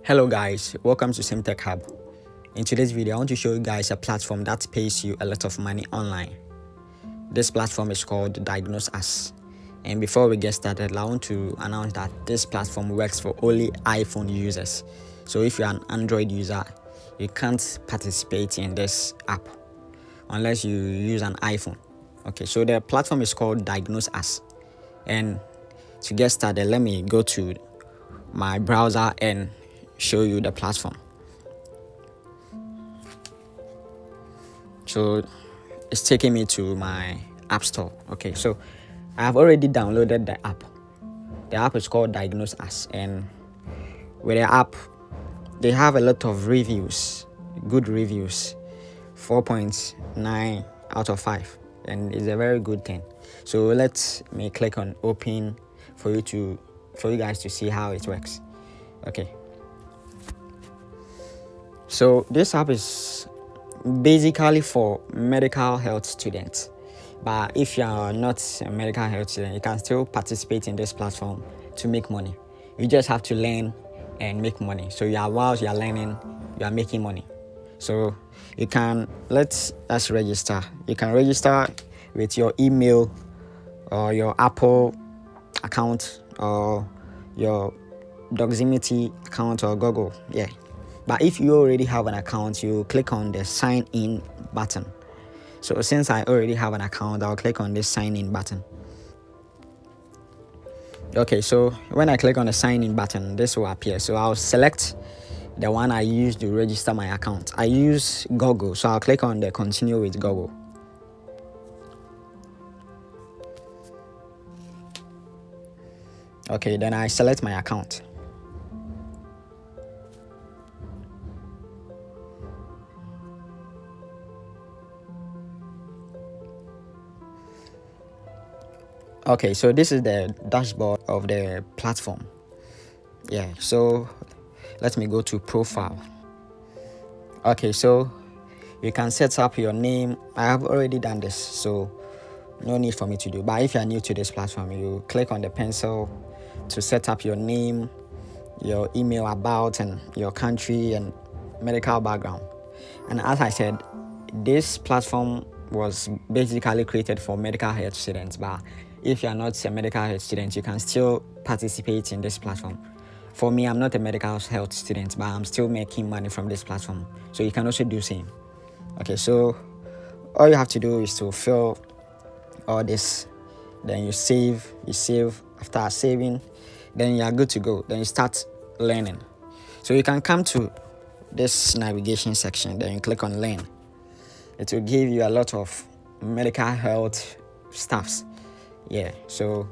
Hello guys, welcome to SemTechHub. In today's video, I want to show you guys a platform that pays you a lot of money online. This platform is called DiagnosUs. And before we get started, I want to announce that this platform works for only iPhone users. So if you're an Android user, you can't participate in this app unless you use an iPhone. Okay, so the platform is called DiagnosUs. And to get started, let me go to my browser and show you the platform. So it's taking me to my app store. Okay, so I have already downloaded the app. The app is called DiagnosUs, and with the app they have a lot of reviews, good reviews, 4.9 out of 5, and it's a very good thing. So let me click on open for you guys to see how it works. Okay, so this app is basically for medical health students, but if you are not a medical health student, you can still participate in this platform to make money. You just have to learn and make money. So whilst you are learning, you are making money. So you can, let us register. You can register with your email or your Apple account or your DiagnosUs account or Google. Yeah. But if you already have an account, you click on the sign in button. So since I already have an account, I'll click on this sign in button. Okay, so when I click on the sign in button, this will appear. So I'll select the one I use to register my account. I use Google, so I'll click on the continue with Google. Okay, then I select my account. Okay, so this is the dashboard of the platform. Yeah, so let me go to profile. Okay, so you can set up your name. I have already done this, so no need for me to do. But if you are new to this platform, you click on the pencil to set up your name, your email, about, and your country and medical background. And as I said, this platform was basically created for medical health students, but if you are not a medical health student, you can still participate in this platform. For me, I'm not a medical health student, but I'm still making money from this platform, so you can also do same. Okay, so all you have to do is to fill all this, then you save. After saving, then you are good to go. Then you start learning. So you can come to this navigation section, then you click on learn. It will give you a lot of medical health stuffs. Yeah, so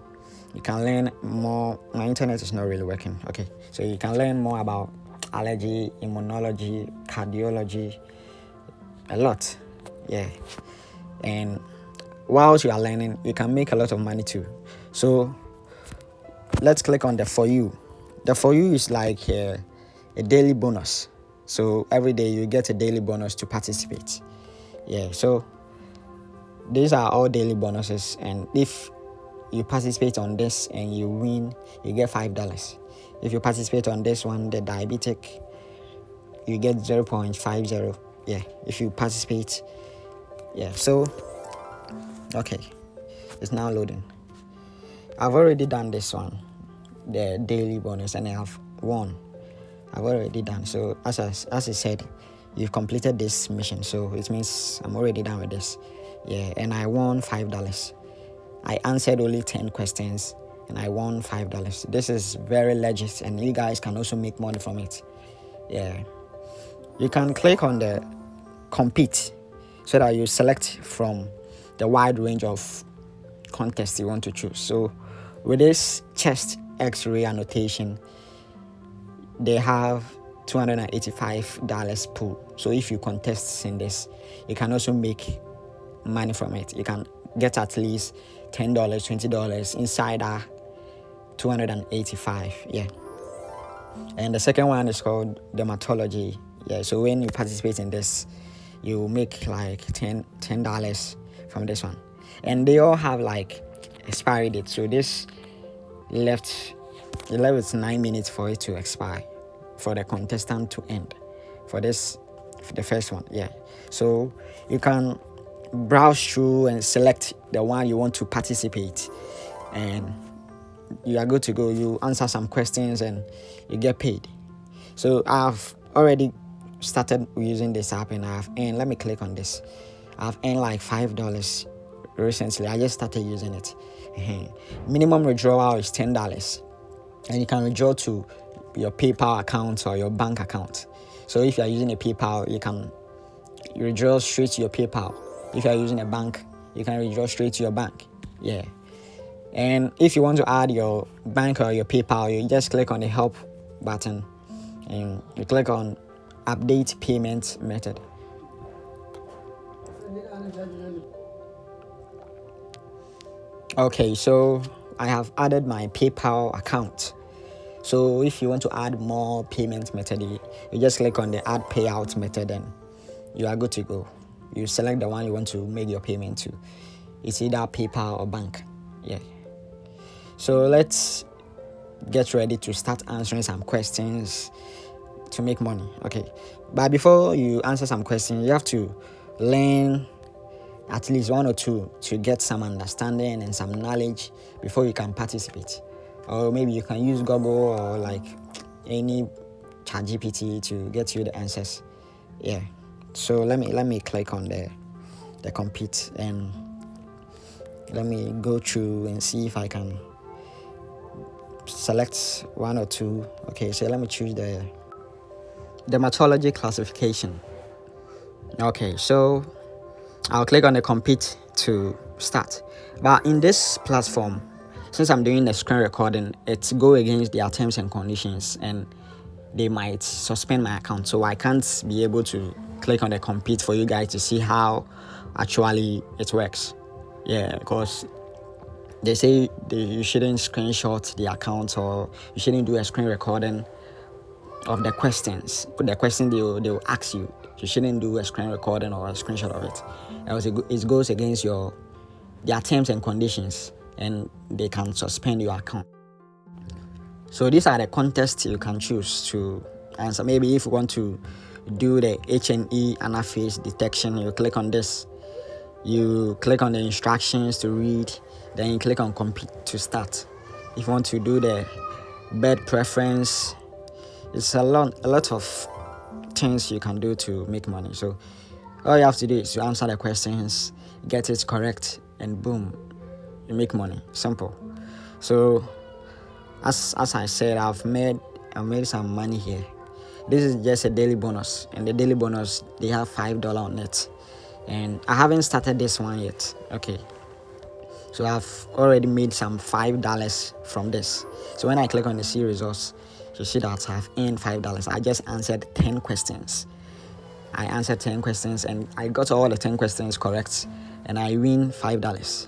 you can learn more. My internet is not really working. Okay, so you can learn more about allergy, immunology, cardiology, a lot. Yeah, and whilst you are learning, you can make a lot of money too. So let's click on the for you. The for you is like a daily bonus. So every day you get a daily bonus to participate. Yeah, so these are all daily bonuses, and if you participate on this and you win, you get $5. If you participate on this one, the diabetic, you get 0.50. Yeah, if you participate. Yeah, so okay, it's now loading. I've already done this one, the daily bonus, and I have won. I've already done. So as I said, you've completed this mission, so it means I'm already done with this. Yeah, and I won $5. I answered only 10 questions and I won $5. This is very legit, and you guys can also make money from it. Yeah, you can click on the compete so that you select from the wide range of contests you want to choose. So with this chest x-ray annotation, they have $285 pool. So if you contest in this, you can also make money from it. You can get at least $10, $20 inside our $285. Yeah, and the second one is called dermatology. Yeah, so when you participate in this, you make like $10 from this one, and they all have like expiry date. So this left 9 minutes for it to expire. for the contestant to end for the first one. Yeah, so you can browse through and select the one you want to participate, and you are good to go. You answer some questions and you get paid. So I've already started using this app and I've earned, let me click on this, I've earned like $5 recently. I just started using it. Minimum withdrawal is $10, and you can withdraw to your PayPal account or your bank account. So if you are using a PayPal, you can withdraw straight to your PayPal. If you are using a bank, you can withdraw straight to your bank. Yeah. And if you want to add your bank or your PayPal, you just click on the help button and you click on update payment method. Okay, so I have added my PayPal account. So if you want to add more payment method, you just click on the add payout method and you are good to go. You select the one you want to make your payment to. It's either PayPal or bank. Yeah. So let's get ready to start answering some questions to make money. Okay, but before you answer some questions, you have to learn at least one or two to get some understanding and some knowledge before you can participate. Or maybe you can use Google or like any ChatGPT to get you the answers. Yeah. So let me click on the compete and let me go through and see if I can select one or two. Okay, so let me choose the dermatology classification. Okay, so I'll click on the compete to start. But in this platform, since I'm doing the screen recording, it's go against their terms and conditions and they might suspend my account. So I can't be able to click on the compete for you guys to see how actually it works. Yeah, because they say you shouldn't screenshot the account or you shouldn't do a screen recording of the questions. The question they will ask you. You shouldn't do a screen recording or a screenshot of it. Else it goes against their terms and conditions and they can suspend your account. So these are the contests you can choose to answer. Maybe if you want to do the H&E anaphase detection, you click on this. You click on the instructions to read, then you click on compete to start. If you want to do the bed preference, it's a lot of things you can do to make money. So all you have to do is to answer the questions, get it correct, and boom, you make money. Simple. So as I said, I've made some money here. This is just a daily bonus, and the daily bonus they have $5 on it, and I haven't started this one yet. Okay, so I've already made some $5 from this. So when I click on the see results, you see that I've earned $5. I just answered 10 questions. I answered 10 questions and I got all the 10 questions correct, and I win $5.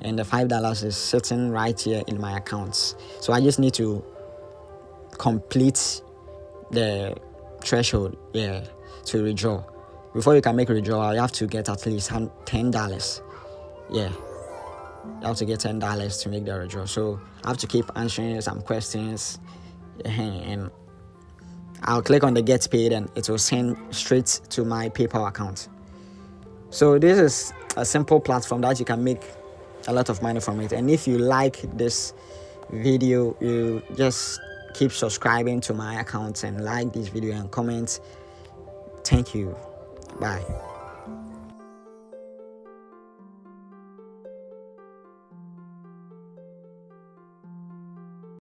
And the $5 is sitting right here in my accounts. So I just need to complete the threshold to withdraw. Before you can make a withdrawal, you have to get at least $10. Yeah, you have to get $10 to make the withdrawal. So I have to keep answering some questions, and I'll click on the get paid and it will send straight to my PayPal account. So this is a simple platform that you can make a lot of money from it. And if you like this video, you just keep subscribing to my account and like this video and comment. Thank you. Bye.